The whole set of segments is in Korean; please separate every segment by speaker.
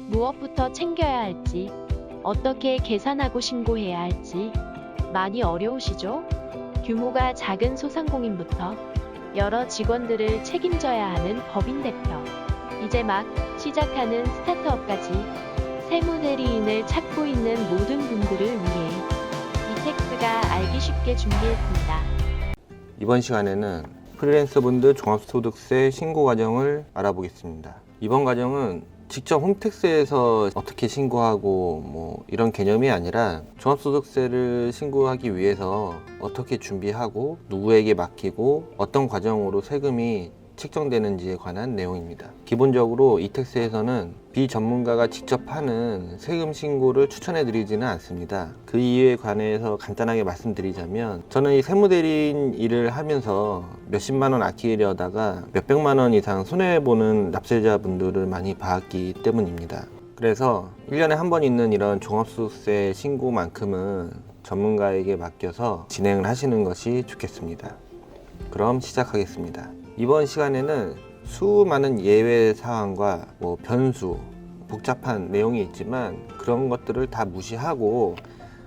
Speaker 1: 무엇부터 챙겨야 할지, 어떻게 계산하고 신고해야 할지 많이 어려우시죠? 규모가 작은 소상공인부터 여러 직원들을 책임져야 하는 법인 대표, 이제 막 시작하는 스타트업까지 세무대리인을 찾고 있는 모든 분들을 위해 이택스가 알기 쉽게 준비했습니다.
Speaker 2: 이번 시간에는 프리랜서분들 종합소득세 신고 과정을 알아보겠습니다. 이번 과정은 직접 홈택스에서 어떻게 신고하고 뭐 이런 개념이 아니라 종합소득세를 신고하기 위해서 어떻게 준비하고 누구에게 맡기고 어떤 과정으로 세금이 책정되는지에 관한 내용입니다. 기본적으로 이택스에서는 비전문가가 직접 하는 세금 신고를 추천해 드리지는 않습니다. 그 이유에 관해서 간단하게 말씀드리자면, 저는 이 세무대리인 일을 하면서 몇십만 원 아끼려다가 몇백만 원 이상 손해보는 납세자분들을 많이 봤기 때문입니다. 그래서 1년에 한 번 있는 이런 종합소득세 신고만큼은 전문가에게 맡겨서 진행을 하시는 것이 좋겠습니다. 그럼 시작하겠습니다. 이번 시간에는 수많은 예외 사항과 변수, 복잡한 내용이 있지만 그런 것들을 다 무시하고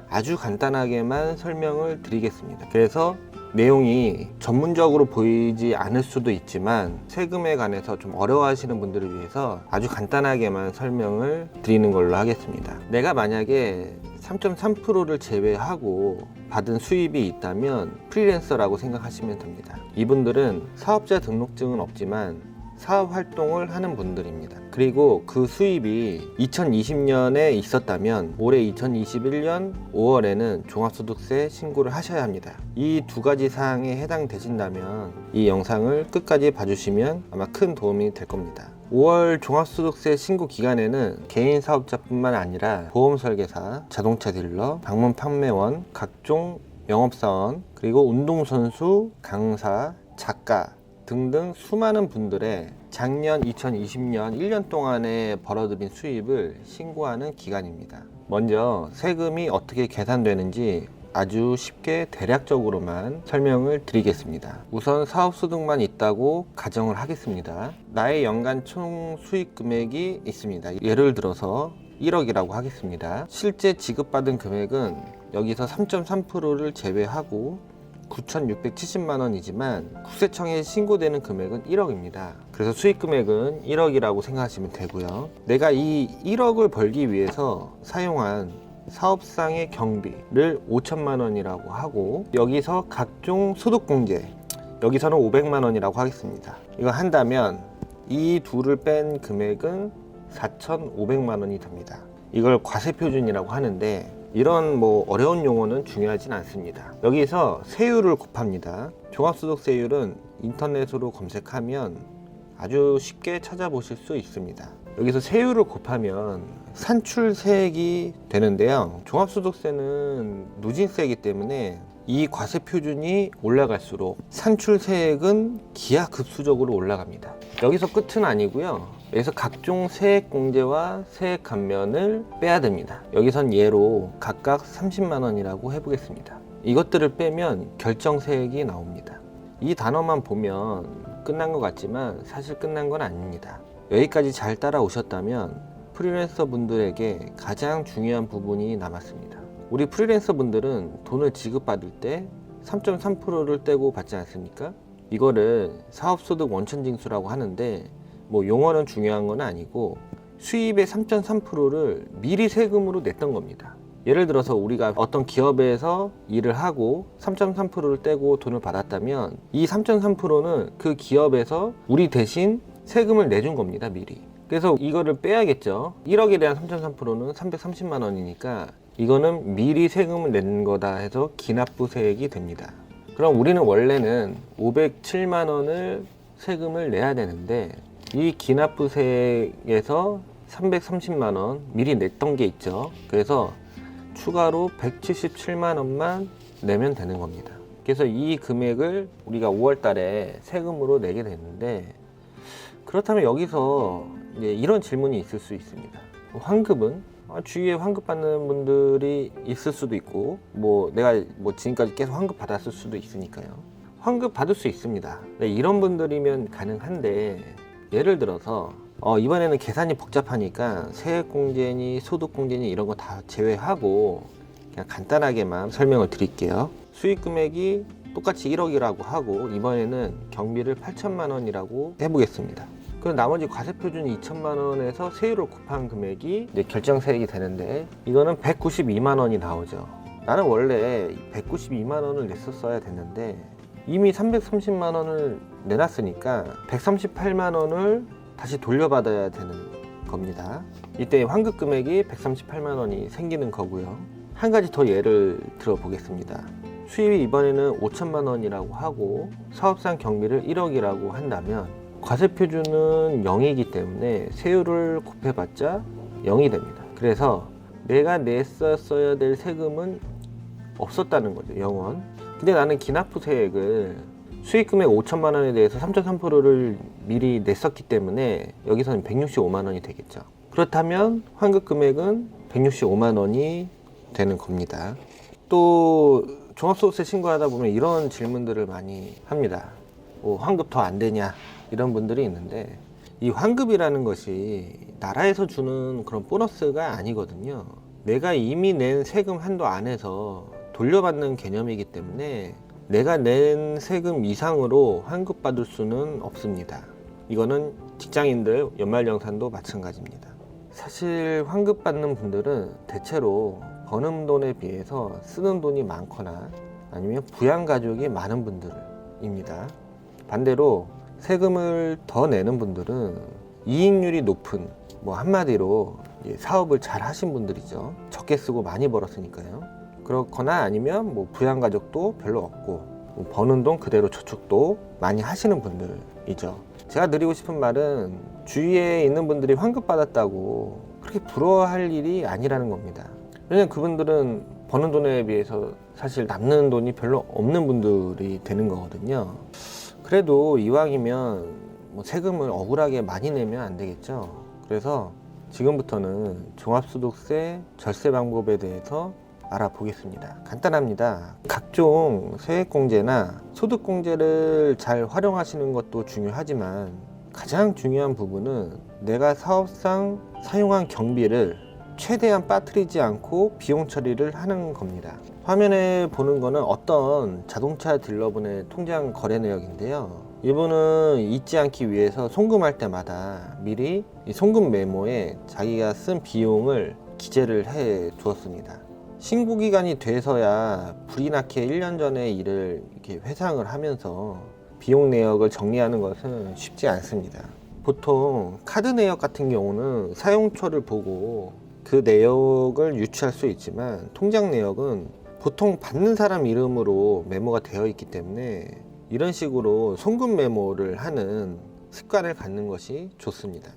Speaker 2: 아주 간단하게만 설명을 드리겠습니다. 그래서 내용이 전문적으로 보이지 않을 수도 있지만 세금에 관해서 좀 어려워하시는 분들을 위해서 아주 간단하게만 설명을 드리는 걸로 하겠습니다. 내가 만약에 3.3%를 제외하고 받은 수입이 있다면 프리랜서라고 생각하시면 됩니다. 이분들은 사업자 등록증은 없지만 사업 활동을 하는 분들입니다. 그리고 그 수입이 2020년에 있었다면 올해 2021년 5월에는 종합소득세 신고를 하셔야 합니다. 이 두 가지 사항에 해당되신다면 이 영상을 끝까지 봐주시면 아마 큰 도움이 될 겁니다. 5월 종합소득세 신고 기간에는 개인 사업자뿐만 아니라 보험 설계사, 자동차 딜러, 방문 판매원, 각종 영업사원, 그리고 운동선수, 강사, 작가 등등 수많은 분들의 작년 2020년 1년 동안에 벌어들인 수입을 신고하는 기간입니다. 먼저 세금이 어떻게 계산되는지 아주 쉽게 대략적으로만 설명을 드리겠습니다. 우선 사업소득만 있다고 가정을 하겠습니다. 나의 연간 총 수익 금액이 있습니다. 예를 들어서 1억이라고 하겠습니다. 실제 지급받은 금액은 여기서 3.3%를 제외하고 9,670만 원이지만 국세청에 신고되는 금액은 1억입니다. 그래서 수익 금액은 1억이라고 생각하시면 되고요. 내가 이 1억을 벌기 위해서 사용한 사업상의 경비를 5천만 원이라고 하고, 여기서 각종 소득공제, 여기서는 500만 원이라고 하겠습니다. 이거 한다면 이 둘을 뺀 금액은 4,500만 원이 됩니다. 이걸 과세표준이라고 하는데 이런 어려운 용어는 중요하진 않습니다. 여기서 세율을 곱합니다. 종합소득세율은 인터넷으로 검색하면 아주 쉽게 찾아보실 수 있습니다. 여기서 세율을 곱하면 산출세액이 되는데요. 종합소득세는 누진세이기 때문에 이 과세표준이 올라갈수록 산출세액은 기하급수적으로 올라갑니다. 여기서 끝은 아니고요. 여기서 각종 세액 공제와 세액 감면을 빼야 됩니다. 여기선 예로 각각 30만 원이라고 해보겠습니다. 이것들을 빼면 결정세액이 나옵니다. 이 단어만 보면 끝난 것 같지만 사실 끝난 건 아닙니다. 여기까지 잘 따라오셨다면 프리랜서 분들에게 가장 중요한 부분이 남았습니다. 우리 프리랜서 분들은 돈을 지급받을 때 3.3%를 떼고 받지 않습니까? 이거를 사업소득 원천징수라고 하는데 용어는 중요한 건 아니고 수입의 3.3%를 미리 세금으로 냈던 겁니다. 예를 들어서 우리가 어떤 기업에서 일을 하고 3.3%를 떼고 돈을 받았다면 이 3.3%는 그 기업에서 우리 대신 세금을 내준 겁니다, 미리. 그래서 이거를 빼야겠죠. 1억에 대한 3.3%는 330만 원이니까 이거는 미리 세금을 낸 거다 해서 기납부세액이 됩니다. 그럼 우리는 원래는 507만 원을 세금을 내야 되는데 이 기납부세액에서 330만 원 미리 냈던 게 있죠. 그래서 추가로 177만 원만 내면 되는 겁니다. 그래서 이 금액을 우리가 5월 달에 세금으로 내게 되는데, 그렇다면 여기서 이런 질문이 있을 수 있습니다. 환급은? 주위에 환급 받는 분들이 있을 수도 있고 내가 지금까지 계속 환급 받았을 수도 있으니까요. 환급 받을 수 있습니다. 이런 분들이면 가능한데, 예를 들어서 이번에는 계산이 복잡하니까 세액공제니 소득공제니 이런 거 다 제외하고 그냥 간단하게만 설명을 드릴게요. 수익 금액이 똑같이 1억이라고 하고 이번에는 경비를 8천만 원이라고 해보겠습니다. 그럼 나머지 과세표준 2천만 원에서 세율을 곱한 금액이 이제 결정세액이 되는데 이거는 192만 원이 나오죠. 나는 원래 192만 원을 냈었어야 됐는데 이미 330만 원을 내놨으니까 138만 원을 다시 돌려받아야 되는 겁니다. 이때 환급 금액이 138만 원이 생기는 거고요. 한 가지 더 예를 들어 보겠습니다. 수입이 이번에는 5천만 원이라고 하고 사업상 경비를 1억이라고 한다면 과세표준은 0이기 때문에 세율을 곱해봤자 0이 됩니다. 그래서 내가 냈었어야 될 세금은 없었다는 거죠. 0원. 근데 나는 기납부세액을 수익금액 5천만 원에 대해서 3.3%를 미리 냈었기 때문에 여기서는 165만 원이 되겠죠. 그렇다면 환급 금액은 165만 원이 되는 겁니다. 또 종합소득세 신고하다 보면 이런 질문들을 많이 합니다. 환급 더 안 되냐 이런 분들이 있는데 이 환급이라는 것이 나라에서 주는 그런 보너스가 아니거든요. 내가 이미 낸 세금 한도 안에서 돌려받는 개념이기 때문에 내가 낸 세금 이상으로 환급받을 수는 없습니다. 이거는 직장인들 연말정산도 마찬가지입니다. 사실 환급받는 분들은 대체로 버는 돈에 비해서 쓰는 돈이 많거나 아니면 부양가족이 많은 분들입니다. 반대로 세금을 더 내는 분들은 이익률이 높은, 한마디로 사업을 잘 하신 분들이죠. 적게 쓰고 많이 벌었으니까요. 그렇거나 아니면 부양가족도 별로 없고 버는 돈 그대로 저축도 많이 하시는 분들이죠. 제가 드리고 싶은 말은 주위에 있는 분들이 환급 받았다고 그렇게 부러워할 일이 아니라는 겁니다. 왜냐면 그분들은 버는 돈에 비해서 사실 남는 돈이 별로 없는 분들이 되는 거거든요. 그래도 이왕이면 세금을 억울하게 많이 내면 안 되겠죠. 그래서 지금부터는 종합소득세 절세 방법에 대해서 알아보겠습니다. 간단합니다. 각종 세액공제나 소득공제를 잘 활용하시는 것도 중요하지만 가장 중요한 부분은 내가 사업상 사용한 경비를 최대한 빠뜨리지 않고 비용 처리를 하는 겁니다. 화면에 보는 거는 어떤 자동차 딜러분의 통장 거래 내역인데요. 이분은 잊지 않기 위해서 송금할 때마다 미리 이 송금 메모에 자기가 쓴 비용을 기재를 해 두었습니다. 신고 기간이 돼서야 불이 나게 1년 전에 일을 이렇게 회상을 하면서 비용 내역을 정리하는 것은 쉽지 않습니다. 보통 카드 내역 같은 경우는 사용처를 보고 그 내역을 유추할 수 있지만 통장 내역은 보통 받는 사람 이름으로 메모가 되어 있기 때문에 이런 식으로 송금 메모를 하는 습관을 갖는 것이 좋습니다.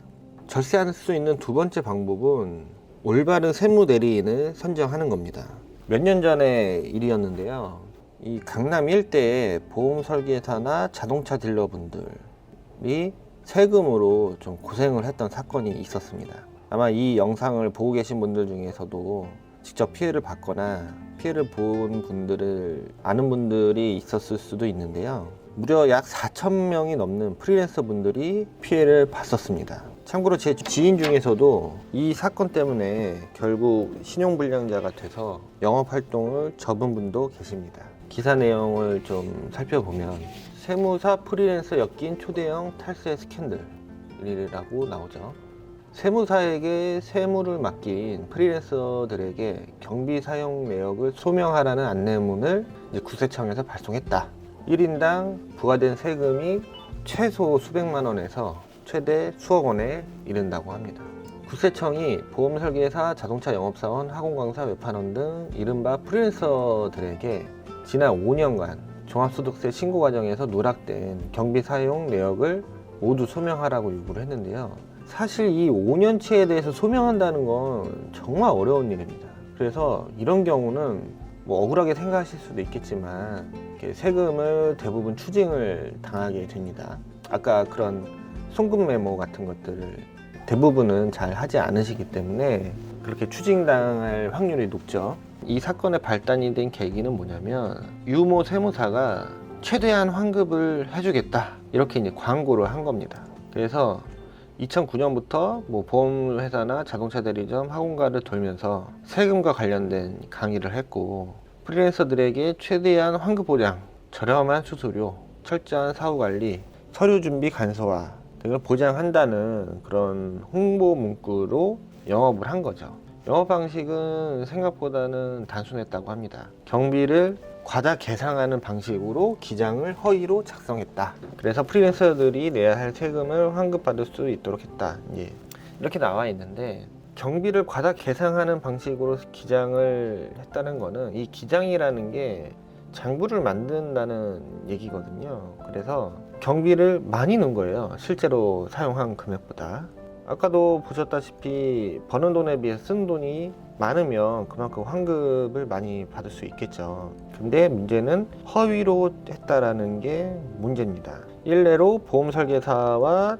Speaker 2: 절세할 수 있는 두 번째 방법은 올바른 세무 대리인을 선정하는 겁니다. 몇 년 전의 일이었는데요. 이 강남 일대에 보험 설계사나 자동차 딜러분들이 세금으로 좀 고생을 했던 사건이 있었습니다. 아마 이 영상을 보고 계신 분들 중에서도 직접 피해를 받거나 피해를 본 분들을 아는 분들이 있었을 수도 있는데요. 무려 약 4,000명이 넘는 프리랜서 분들이 피해를 봤었습니다. 참고로 제 지인 중에서도 이 사건 때문에 결국 신용불량자가 돼서 영업활동을 접은 분도 계십니다. 기사 내용을 좀 살펴보면 세무사 프리랜서 엮인 초대형 탈세 스캔들이라고 나오죠. 세무사에게 세무를 맡긴 프리랜서들에게 경비 사용 내역을 소명하라는 안내문을 국세청에서 발송했다. 1인당 부과된 세금이 최소 수백만 원에서 최대 수억 원에 이른다고 합니다. 국세청이 보험 설계사, 자동차 영업사원, 학원강사, 외판원 등 이른바 프리랜서들에게 지난 5년간 종합소득세 신고 과정에서 누락된 경비 사용 내역을 모두 소명하라고 요구를 했는데요. 사실 이 5년치에 대해서 소명한다는 건 정말 어려운 일입니다. 그래서 이런 경우는 억울하게 생각하실 수도 있겠지만 세금을 대부분 추징을 당하게 됩니다. 아까 그런 송금 메모 같은 것들을 대부분은 잘 하지 않으시기 때문에 그렇게 추징당할 확률이 높죠. 이 사건의 발단이 된 계기는 뭐냐면 유모 세무사가 최대한 환급을 해주겠다 이렇게 이제 광고를 한 겁니다. 그래서 2009년부터 뭐 보험회사나 자동차 대리점, 학원가를 돌면서 세금과 관련된 강의를 했고, 프리랜서들에게 최대한 환급 보장, 저렴한 수수료, 철저한 사후 관리, 서류 준비 간소화 등을 보장한다는 그런 홍보 문구로 영업을 한 거죠. 영업 방식은 생각보다는 단순했다고 합니다. 경비를 과다 계상하는 방식으로 기장을 허위로 작성했다. 그래서 프리랜서들이 내야 할 세금을 환급받을 수 있도록 했다. 이렇게 나와 있는데, 경비를 과다 계상하는 방식으로 기장을 했다는 거는, 이 기장이라는 게 장부를 만든다는 얘기거든요. 그래서 경비를 많이 넣은 거예요. 실제로 사용한 금액보다. 아까도 보셨다시피 버는 돈에 비해 쓴 돈이 많으면 그만큼 환급을 많이 받을 수 있겠죠. 근데 문제는 허위로 했다라는 게 문제입니다. 일례로 보험 설계사와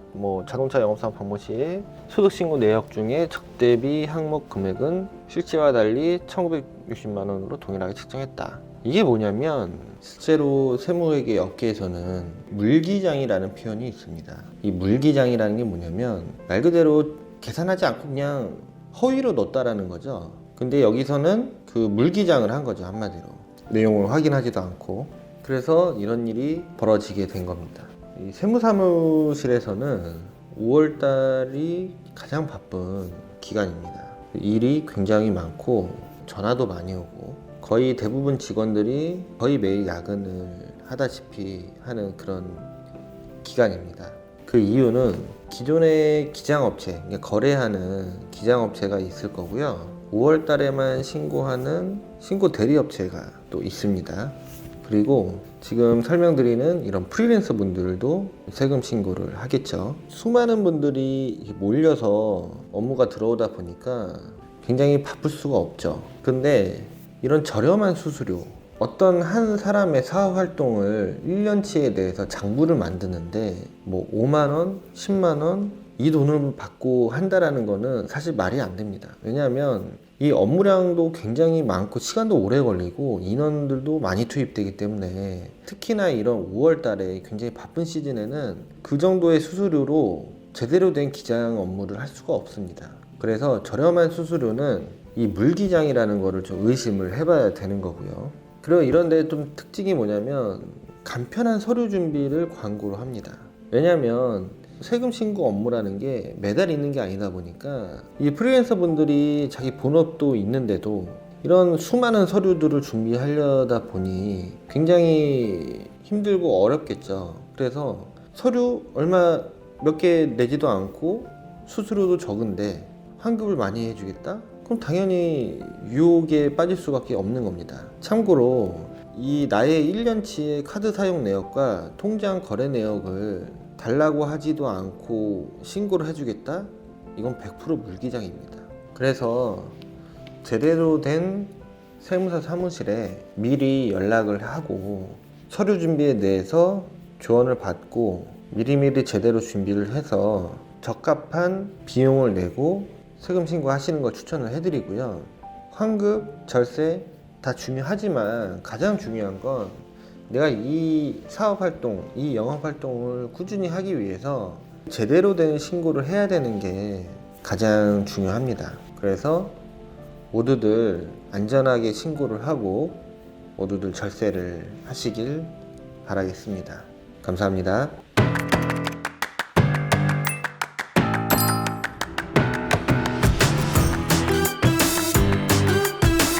Speaker 2: 자동차 영업사원 방문 시에 소득신고 내역 중에 적대비 항목 금액은 실제와 달리 1960만 원으로 동일하게 책정했다. 이게 뭐냐면, 실제로 세무회계 업계에서는 물기장이라는 표현이 있습니다. 이 물기장이라는 게 뭐냐면, 말 그대로 계산하지 않고 그냥 허위로 넣었다라는 거죠. 근데 여기서는 그 물기장을 한 거죠, 한마디로. 내용을 확인하지도 않고. 그래서 이런 일이 벌어지게 된 겁니다. 이 세무사무실에서는 5월달이 가장 바쁜 기간입니다. 일이 굉장히 많고 전화도 많이 오고, 거의 대부분 직원들이 거의 매일 야근을 하다시피 하는 그런 기간입니다. 그 이유는 기존의 기장업체, 그러니까 거래하는 기장업체가 있을 거고요. 5월 달에만 신고하는 신고 대리업체가 또 있습니다. 그리고 지금 설명드리는 이런 프리랜서 분들도 세금 신고를 하겠죠. 수많은 분들이 몰려서 업무가 들어오다 보니까 굉장히 바쁠 수가 없죠. 근데 이런 저렴한 수수료, 어떤 한 사람의 사업 활동을 1년치에 대해서 장부를 만드는데 5만원, 10만원 이 돈을 받고 한다라는 거는 사실 말이 안 됩니다. 왜냐하면 이 업무량도 굉장히 많고 시간도 오래 걸리고 인원들도 많이 투입되기 때문에, 특히나 이런 5월 달에 굉장히 바쁜 시즌에는 그 정도의 수수료로 제대로 된 기장 업무를 할 수가 없습니다. 그래서 저렴한 수수료는 이 물기장이라는 거를 좀 의심을 해봐야 되는 거고요. 그리고 이런 데 좀 특징이 뭐냐면, 간편한 서류 준비를 광고로 합니다. 왜냐면 세금 신고 업무라는 게 매달 있는 게 아니다 보니까 이 프리랜서 분들이 자기 본업도 있는데도 이런 수많은 서류들을 준비하려다 보니 굉장히 힘들고 어렵겠죠. 그래서 서류 얼마 몇 개 내지도 않고 수수료도 적은데 환급을 많이 해주겠다? 그럼 당연히 유혹에 빠질 수밖에 없는 겁니다. 참고로 이 나의 1년치의 카드 사용 내역과 통장 거래 내역을 달라고 하지도 않고 신고를 해주겠다? 이건 100% 물기장입니다. 그래서 제대로 된 세무사 사무실에 미리 연락을 하고 서류 준비에 대해서 조언을 받고 미리미리 제대로 준비를 해서 적합한 비용을 내고 세금 신고하시는 걸 추천을 해드리고요. 환급, 절세 다 중요하지만 가장 중요한 건 내가 이 사업활동, 이 영업활동을 꾸준히 하기 위해서 제대로 된 신고를 해야 되는 게 가장 중요합니다. 그래서 모두들 안전하게 신고를 하고 모두들 절세를 하시길 바라겠습니다. 감사합니다.